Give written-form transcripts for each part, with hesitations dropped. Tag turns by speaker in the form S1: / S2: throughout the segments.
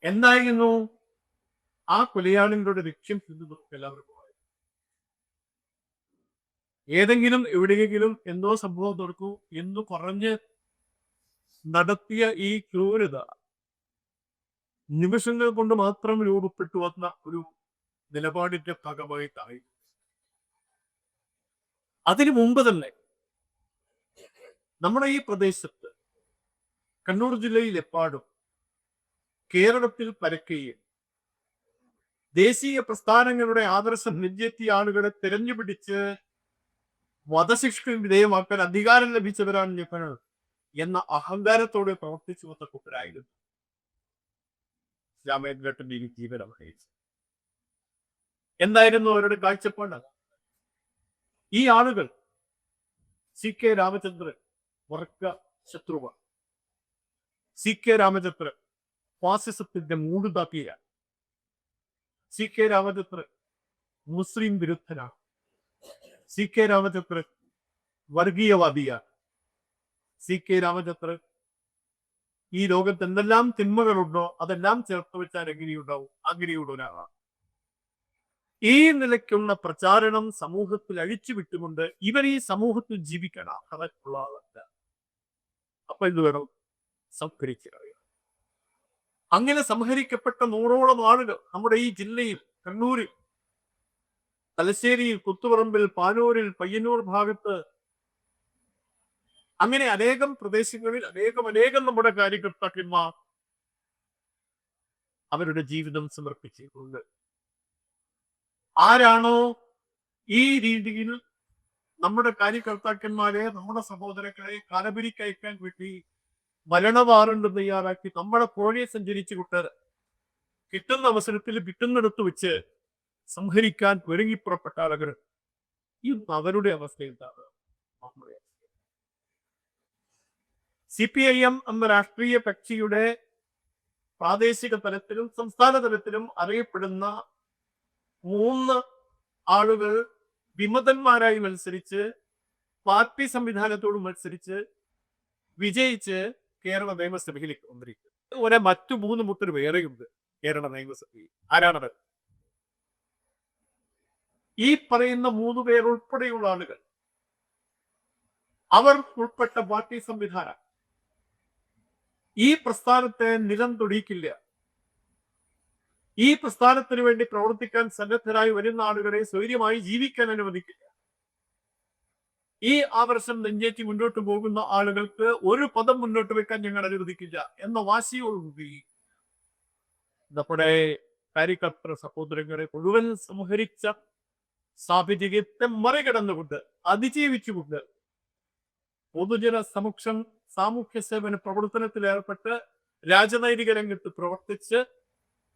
S1: എന്തായിരുന്നു ആ കൊലയാളികളുടെ ലക്ഷ്യം എന്ന് നമുക്ക് എല്ലാവർക്കും അറിയാം. ഏതെങ്കിലും എവിടെയെങ്കിലും എന്തോ സംഭവം നടക്കൂ എന്ന് പറഞ്ഞ് നടത്തിയ ഈ ക്രൂരത നിമിഷങ്ങൾ കൊണ്ട് മാത്രം രൂപപ്പെട്ടു വന്ന ഒരു നിലപാടിന്റെ ഭാഗമായിട്ടായി. അതിനു മുമ്പ് തന്നെ നമ്മുടെ ഈ പ്രദേശത്ത് കണ്ണൂർ ജില്ലയിൽ എപ്പാടും കേരളത്തിൽ പരക്കെയും ദേശീയ പ്രസ്ഥാനങ്ങളുടെ ആദർശം നെഞ്ചെത്തിയ ആളുകളെ തെരഞ്ഞുപിടിച്ച് വധശിക്ഷയ്ക്ക് വിധേയമാക്കാൻ അധികാരം ലഭിച്ചവരാണ് ഞങ്ങൾ എന്ന അഹങ്കാരത്തോടെ പ്രവർത്തിച്ചു വന്ന കൂട്ടരായിരുന്നു രാമേന്ദ്രന്റെ ഈ ജീവനം നയിച്ചത്. എന്തായിരുന്നു അവരുടെ കാഴ്ചപ്പാട്? ഈ ആളുകൾ സി കെ രാമചന്ദ്രൻ വർഗ ശത്രുവാണ്. സി കെ രാമചന്ദ്രൻ ഫാസിസത്തിന്റെ മൂടുതാക്കിയാണ്. സി കെ രാമചന്ദ്രൻ മുസ്ലിം വിരുദ്ധനാണ്. സി കെ രാമചന്ദ്രൻ വർഗീയവാദിയാണ്. സി കെ രാമചന്ദ്രൻ ഈ ലോകത്ത് എന്തെല്ലാം തിന്മകളുണ്ടോ അതെല്ലാം ചേർത്ത് വെച്ചാൽ എങ്ങനെയുണ്ടാവും, അങ്ങനെയുള്ള ഒരാളാണ്. ഈ നിലയ്ക്കുള്ള പ്രചാരണം സമൂഹത്തിൽ അഴിച്ചു വിട്ടുകൊണ്ട് ഇവർ ഈ സമൂഹത്തിൽ ജീവിക്കണം അർഹതയുള്ള ആളല്ല. അപ്പൊ ഇത് വേണം സംഹരിക്കുക. അങ്ങനെ സംഹരിക്കപ്പെട്ട 100ഓളം ആളുകൾ നമ്മുടെ ഈ ജില്ലയിൽ, കണ്ണൂരിൽ, തലശ്ശേരിയിൽ, കുത്തുപറമ്പിൽ, പാനൂരിൽ, പയ്യന്നൂർ ഭാഗത്ത്, അങ്ങനെ അനേകം പ്രദേശങ്ങളിൽ അനേകം നമ്മുടെ കാര്യകർത്താക്കന്മാർ അവരുടെ ജീവിതം സമർപ്പിച്ചിട്ടുണ്ട്. ആരാണോ ഈ രീതിയിൽ നമ്മുടെ കാര്യകർത്താക്കന്മാരെ, നമ്മുടെ സഹോദരങ്ങളെ കാലപിരിക്കയക്കാൻ വേണ്ടി മരണവാറണ്ട് തയ്യാറാക്കി നമ്മുടെ പുഴയെ സഞ്ചരിച്ചു വിട്ട് കിട്ടുന്ന അവസരത്തിൽ കിട്ടുന്നിടത്ത് വെച്ച് സംഹരിക്കാൻ ഒരുങ്ങിപ്പുറപ്പെട്ട ആളുകൾ, ഈ അവരുടെ അവസ്ഥ എന്താണ്? CPIM എന്ന രാഷ്ട്രീയ കക്ഷിയുടെ പ്രാദേശിക തലത്തിലും സംസ്ഥാന തലത്തിലും അറിയപ്പെടുന്ന 3 ആളുകൾ വിമതന്മാരായി മത്സരിച്ച് പാർട്ടി സംവിധാനത്തോട് മത്സരിച്ച് വിജയിച്ച് കേരള നിയമസഭയിലേക്ക് വന്നിരിക്കുന്നു. അതുപോലെ മറ്റു 3 മുട്ടർ വേറെയുണ്ട് കേരള നിയമസഭയിൽ. ആരാണത്? ഈ പറയുന്ന 3 പേർ ഉൾപ്പെടെയുള്ള ആളുകൾ, അവർ ഉൾപ്പെട്ട പാർട്ടി സംവിധാനം ഈ പ്രസ്ഥാനത്തെ നിലം തൊടിയിക്കില്ല. ഈ പ്രസ്ഥാനത്തിന് വേണ്ടി പ്രവർത്തിക്കാൻ സന്നദ്ധരായി വരുന്ന ആളുകളെ സ്വൈര്യമായി ജീവിക്കാൻ അനുവദിക്കില്ല. ഈ ആദർശം നെഞ്ചേറ്റി മുന്നോട്ട് പോകുന്ന ആളുകൾക്ക് ഒരു പദം മുന്നോട്ട് വെക്കാൻ ഞങ്ങൾ അനുവദിക്കില്ല എന്ന വാശിയോടുകൂടി നമ്മുടെ കാര്യകർത്തൃ സഹോദരങ്ങളെ മുഴുവൻ സംഹരിച്ച സാഹചര്യത്തെ മറികടന്നുകൊണ്ട്, അതിജീവിച്ചുകൊണ്ട് പൊതുജന സമക്ഷം സാമൂഹ്യ സേവന പ്രവർത്തനത്തിൽ ഏർപ്പെട്ട് രാജനൈതിക രംഗത്ത് പ്രവർത്തിച്ച്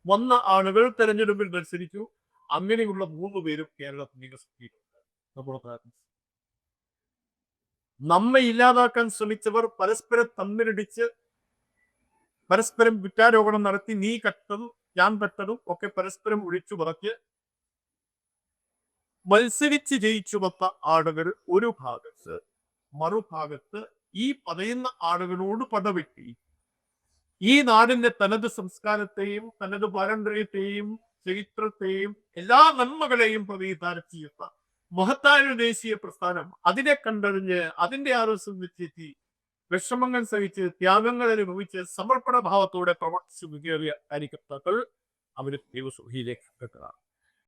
S1: വന്ന ആളുകൾ തെരഞ്ഞെടുപ്പിൽ മത്സരിച്ചു. അങ്ങനെയുള്ള 3 പേരും കേരളത്തിൽ നിയമസഭയിലുണ്ട്. നമ്മെ ഇല്ലാതാക്കാൻ ശ്രമിച്ചവർ പരസ്പരം തമ്മിലടിച്ച് പരസ്പരം കുറ്റാരോപണം നടത്തി നീ കട്ടതും ഞാൻ പെട്ടതും ഒക്കെ പരസ്പരം ഒഴിച്ചു പറച്ച് മത്സരിച്ച് ജയിച്ചു വന്ന ആളുകൾ ഒരു ഭാഗത്ത്, മറുഭാഗത്ത് ഈ പറയുന്ന ആളുകളോട് പടവെട്ടി ഈ നാടിന്റെ തനത് സംസ്കാരത്തെയും തനത് പാരമ്പര്യത്തെയും ചരിത്രത്തെയും എല്ലാ നന്മകളെയും പ്രതിനിധാനം ചെയ്യുന്ന മഹത്തായ ദേശീയ പ്രസ്ഥാനം, അതിനെ കണ്ടറിഞ്ഞ് അതിന്റെ ആരോഗ്യം വെച്ചെത്തി വിഷമങ്ങൾ സഹിച്ച് ത്യാഗങ്ങൾ അനുഭവിച്ച് സമർപ്പണ ഭാവത്തോടെ പ്രവർത്തിച്ചു മുന്നേറിയ കാര്യകർത്താക്കൾ അവര് ദൈവസഭയിലേക്ക് എത്തുക.